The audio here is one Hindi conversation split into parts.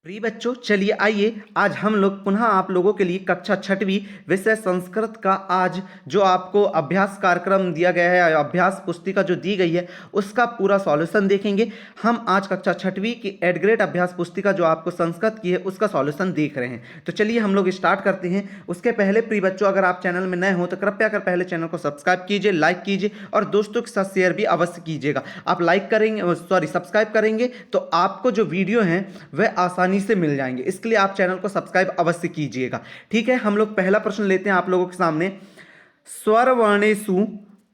प्रिय बच्चों, चलिए आइए आज हम लोग पुनः आप लोगों के लिए कक्षा छठवीं विषय संस्कृत का आज जो आपको अभ्यास कार्यक्रम दिया गया है, अभ्यास पुस्तिका जो दी गई है उसका पूरा सॉल्यूशन देखेंगे। हम आज कक्षा छठवीं की एड ग्रेड अभ्यास पुस्तिका जो आपको संस्कृत की है उसका सॉल्यूशन देख रहे हैं। तो चलिए हम लोग स्टार्ट करते हैं। उसके पहले प्रिय बच्चों, अगर आप चैनल में नए हो तो कृपया कर पहले चैनल को सब्सक्राइब कीजिए, लाइक कीजिए और दोस्तों के साथ शेयर भी अवश्य कीजिएगा। आप लाइक करेंगे, सब्सक्राइब करेंगे तो आपको जो वीडियो हैं वह आसानी से मिल जाएंगे। इसके लिए आप चैनल को सब्सक्राइब अवश्य कीजिएगा। ठीक है, हम लोग पहला प्रश्न लेते हैं आप लोगों के सामने। स्वर वर्णेषु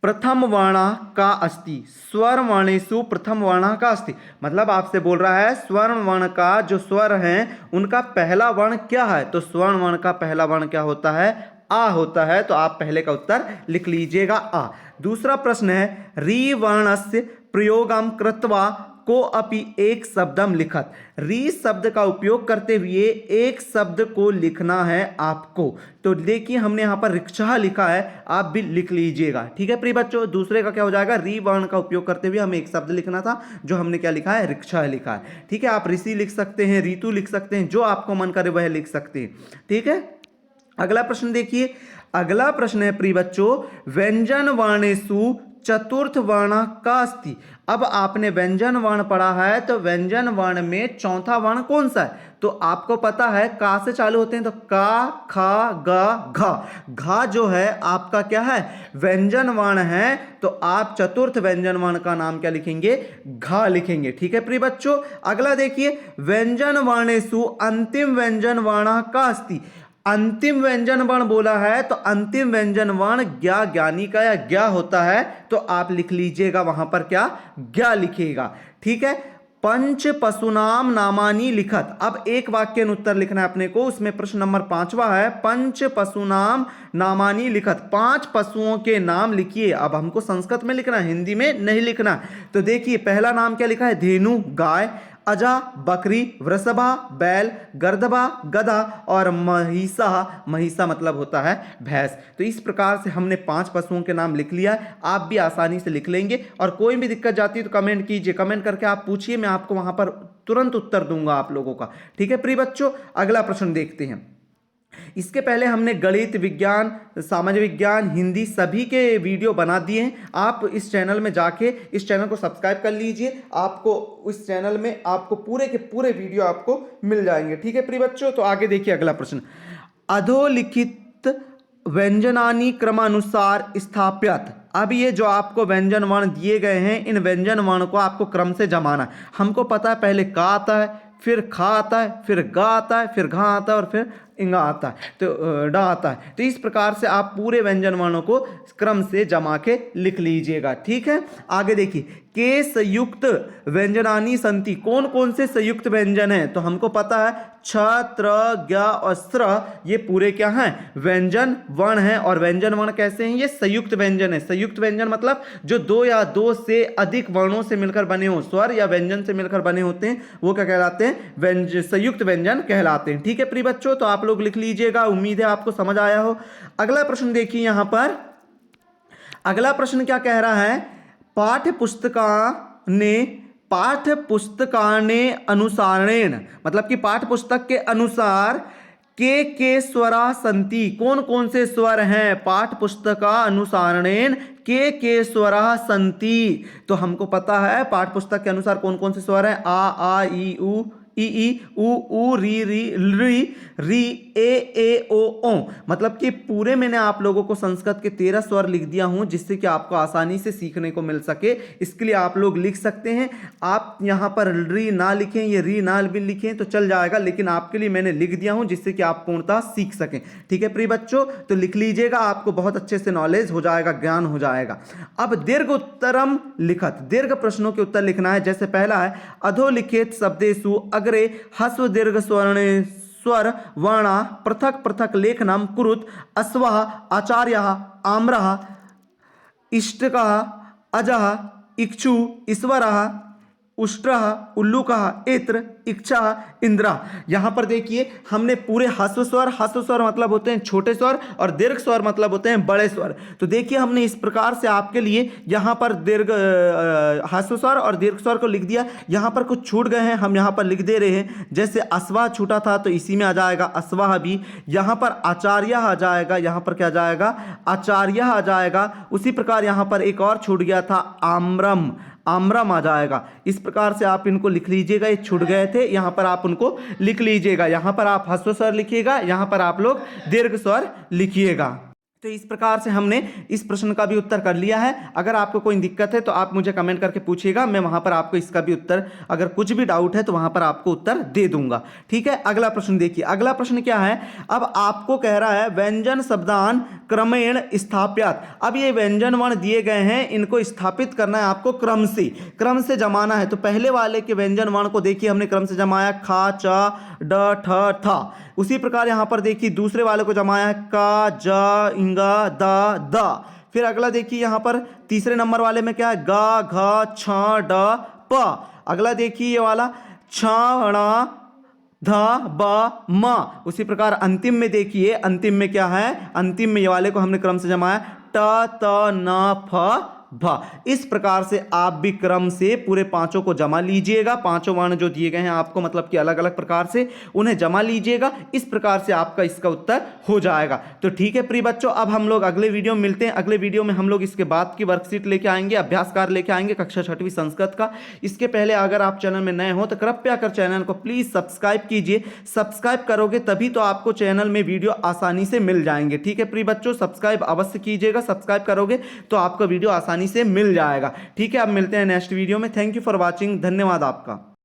प्रथम वर्ण का अस्ति। स्वर वर्णेषु प्रथम वर्ण का अस्ति मतलब आपसे बोल रहा है स्वर्ण वर्ण का जो स्वर है उनका पहला वर्ण क्या है। तो स्वर्ण वर्ण का पहला वर्ण क्या होता है? आ होता है। तो आप पहले का उत्तर लिख लीजिएगा आ। दूसरा प्रश्न है री वर्णस्य प्रयोगम कृत्वा को अपि एक शब्दम लिखत। री शब्द का उपयोग करते हुए एक शब्द को लिखना है आपको। तो देखिए हमने यहाँ पर रिक्शा लिखा है, आप भी लिख लीजिएगा। ठीक है प्रिय बच्चों, दूसरे का क्या हो जाएगा? री वर्ण का उपयोग करते हुए हमें एक शब्द लिखना था, जो हमने क्या लिखा है? रिक्शा लिखा है। ठीक है, आप ऋषि लिख सकते हैं, ऋतु लिख सकते हैं, जो आपको मन करे वह लिख सकते हैं। ठीक है, अगला प्रश्न देखिए। अगला प्रश्न है प्रिय बच्चों व्यंजन वर्णेषु चतुर्थ वर्ण का अस्ति। अब आपने व्यंजन वर्ण पढ़ा है तो व्यंजन वर्ण में चौथा वर्ण कौन सा है? तो आपको पता है का से चालू होते हैं, तो का, खा, गा, घा। घा जो है आपका क्या है? व्यंजन वर्ण है। तो आप चतुर्थ व्यंजन वर्ण का नाम क्या लिखेंगे? घा लिखेंगे। ठीक है प्रिय बच्चों, अगला देखिए व्यंजन वर्णेषु अंतिम व्यंजन वर्ण का अस्ति। अंतिम व्यंजन वर्ण बोला है तो अंतिम व्यंजन वर्ण ज्ञा, ज्ञानी का या ज्ञा होता है। तो आप लिख लीजिएगा वहां पर क्या? ज्ञा लिखिएगा। ठीक है, पंच पशुनाम नामानी लिखत। अब एक वाक्य में उत्तर लिखना है अपने को। उसमें प्रश्न नंबर 5वां है पंच पशुनाम नामानी लिखत। 5 पशुओं के नाम लिखिए। अब हमको संस्कृत में लिखना है, हिंदी में नहीं लिखना। तो देखिए पहला नाम क्या लिखा है? धेनु गाय, अजा बकरी, वृषभा बैल, गर्दभा गधा और महिषा, महिषा मतलब होता है भैंस। तो इस प्रकार से हमने 5 पशुओं के नाम लिख लिया है। आप भी आसानी से लिख लेंगे और कोई भी दिक्कत जाती है तो कमेंट कीजिए, कमेंट करके आप पूछिए, मैं आपको वहां पर तुरंत उत्तर दूंगा आप लोगों का। ठीक है प्रिय बच्चों, अगला प्रश्न देखते हैं। इसके पहले हमने गणित, विज्ञान, सामाजिक विज्ञान, हिंदी सभी के वीडियो बना दिए हैं। आप इस चैनल में जाके इस चैनल को सब्सक्राइब कर लीजिए, आपको इस चैनल में आपको पूरे के पूरे वीडियो आपको मिल जाएंगे। ठीक है प्रिय बच्चों, तो आगे देखिए अगला प्रश्न। अधोलिखित व्यंजनानि क्रमानुसार स्थाप्यत। अब ये जो आपको व्यंजन वर्ण दिए गए हैं, इन व्यंजन वर्ण को आपको क्रम से जमाना है। हमको पता है पहले का आता है, फिर खा आता है, फिर गा आता है, फिर घा आता है और फिर इंगा आता है, तो डा आता है। तो इस प्रकार से आप पूरे व्यंजन वर्णों को क्रम से जमा के लिख लीजिएगा। ठीक है, आगे देखिए के संयुक्त व्यंजनानी संति। कौन कौन से संयुक्त व्यंजन हैं? तो हमको पता है छ, त्र, ज्ञ और स्र ये पूरे क्या हैं? व्यंजन वर्ण हैं। और व्यंजन वर्ण कैसे हैं? ये संयुक्त व्यंजन है। संयुक्त व्यंजन मतलब जो 2 या 2 से अधिक वर्णों से मिलकर बने हो, स्वर या व्यंजन से मिलकर बने होते हैं, वो क्या कहलाते हैं? संयुक्त व्यंजन कहलाते हैं। ठीक है प्रिय बच्चों, तो आप लोग लिख लीजिएगा। उम्मीद है आपको समझ आया हो। अगला प्रश्न देखिए यहां पर। अगला प्रश्न क्या कह रहा है? पाठ्य पुस्तकाने अनुसारेण मतलब कि पाठ्य पुस्तक के अनुसार के स्वरा संति। कौन कौन से स्वर हैं? पाठ्य पुस्तका अनुसारेण के स्वरा संति। तो हमको पता है पाठ्य पुस्तक के अनुसार कौन कौन से स्वर हैं? आ ई उ री ए ओ। मतलब कि पूरे मैंने आप लोगों को संस्कृत के 13 स्वर लिख दिया हूं, जिससे कि आपको आसानी से सीखने को मिल सके। इसके लिए आप लोग लिख सकते हैं। आप यहां पर री ना लिखें, ये री ना भी लिखें तो चल जाएगा, लेकिन आपके लिए मैंने लिख दिया हूं जिससे कि आप पूर्णतः सीख सकें। ठीक है प्रिय बच्चों, तो लिख लीजिएगा, आपको बहुत अच्छे से नॉलेज हो जाएगा, ज्ञान हो जाएगा। अब दीर्घ उत्तरम लिखत। दीर्घ प्रश्नों के उत्तर लिखना है। जैसे पहला है अधोलिखित शब्देषु अग्रे ह्रस्व दीर्घ स्वर वर्णा पृथक पृथक लेखनम कुरुत। अश्वः, आचार्यः, आम्रः, इष्टकः, अजः, इक्षु, ईश्वरः, उष्ट्रः, उल्लूकः, इत्र, इक्षा, इंद्रा। यहाँ पर देखिए हमने पूरे ह्रस्व स्वर मतलब होते हैं छोटे स्वर और दीर्घ स्वर मतलब होते हैं बड़े स्वर। तो देखिए हमने इस प्रकार से आपके लिए यहाँ पर दीर्घ ह्रस्व स्वर और दीर्घ स्वर को लिख दिया। यहाँ पर कुछ छूट गए हैं, हम यहाँ पर लिख दे रहे हैं। जैसे अस्वा छूटा था तो इसी में आ जाएगा अस्वाह भी। यहाँ पर आचार्य आ जाएगा, यहाँ पर क्या जाएगा, आचार्य आ जाएगा। उसी प्रकार यहाँ पर एक और छूट गया था आम्रम, आम्रम आ जाएगा। इस प्रकार से आप इनको लिख लीजिएगा, ये छूट गए थे, यहाँ पर आप उनको लिख लीजिएगा। यहाँ पर आप ह्रस्व स्वर लिखिएगा, यहाँ पर आप लोग दीर्घ स्वर लिखिएगा। तो इस प्रकार से हमने इस प्रश्न का भी उत्तर कर लिया है। अगर आपको कोई दिक्कत है तो आप मुझे कमेंट करके पूछिएगा, मैं वहां पर आपको इसका भी उत्तर, अगर कुछ भी डाउट है तो वहां पर आपको उत्तर दे दूंगा। ठीक है, अगला प्रश्न देखिए। अगला प्रश्न क्या है, अब आपको कह रहा है व्यंजन शब्दान क्रमेण स्थाप्यात्। अब ये व्यंजन वर्ण दिए गए हैं, इनको स्थापित करना है आपको क्रम से जमाना है। तो पहले वाले के व्यंजन वर्ण को देखिए हमने क्रम से जमाया, खा, च, ड, ठ, था। उसी प्रकार यहां पर देखिए दूसरे वाले को जमाया है, का, ज, इंगा, दा, दा। फिर अगला देखिए यहां पर तीसरे नंबर वाले में क्या है, गा, घ, छ, ड, प। अगला देखिए ये वाला छ, ण, ध, ब, म। उसी प्रकार अंतिम में देखिए, अंतिम में क्या है, अंतिम में ये वाले को हमने क्रम से जमाया, ट, त, न, फ, भ। इस प्रकार से आप भी क्रम से पूरे पांचों को जमा लीजिएगा। पांचों वर्ण जो दिए गए हैं आपको, मतलब कि अलग अलग प्रकार से उन्हें जमा लीजिएगा। इस प्रकार से आपका इसका उत्तर हो जाएगा। तो ठीक है प्रिय बच्चों, अब हम लोग अगले वीडियो में मिलते हैं। अगले वीडियो में हम लोग इसके बाद की वर्कशीट लेके आएंगे, अभ्यास कार्य लेके आएंगे कक्षा 6वीं संस्कृत का। इसके पहले अगर आप चैनल में नए हो तो कृपया कर चैनल को प्लीज सब्सक्राइब कीजिए। सब्सक्राइब करोगे तभी तो आपको चैनल में वीडियो आसानी से मिल जाएंगे। ठीक है प्रिय बच्चों, सब्सक्राइब अवश्य कीजिएगा। सब्सक्राइब करोगे तो आपको वीडियो आसानी से मिल जाएगा। ठीक है, अब मिलते हैं नेक्स्ट वीडियो में। थैंक यू फॉर वॉचिंग, धन्यवाद आपका।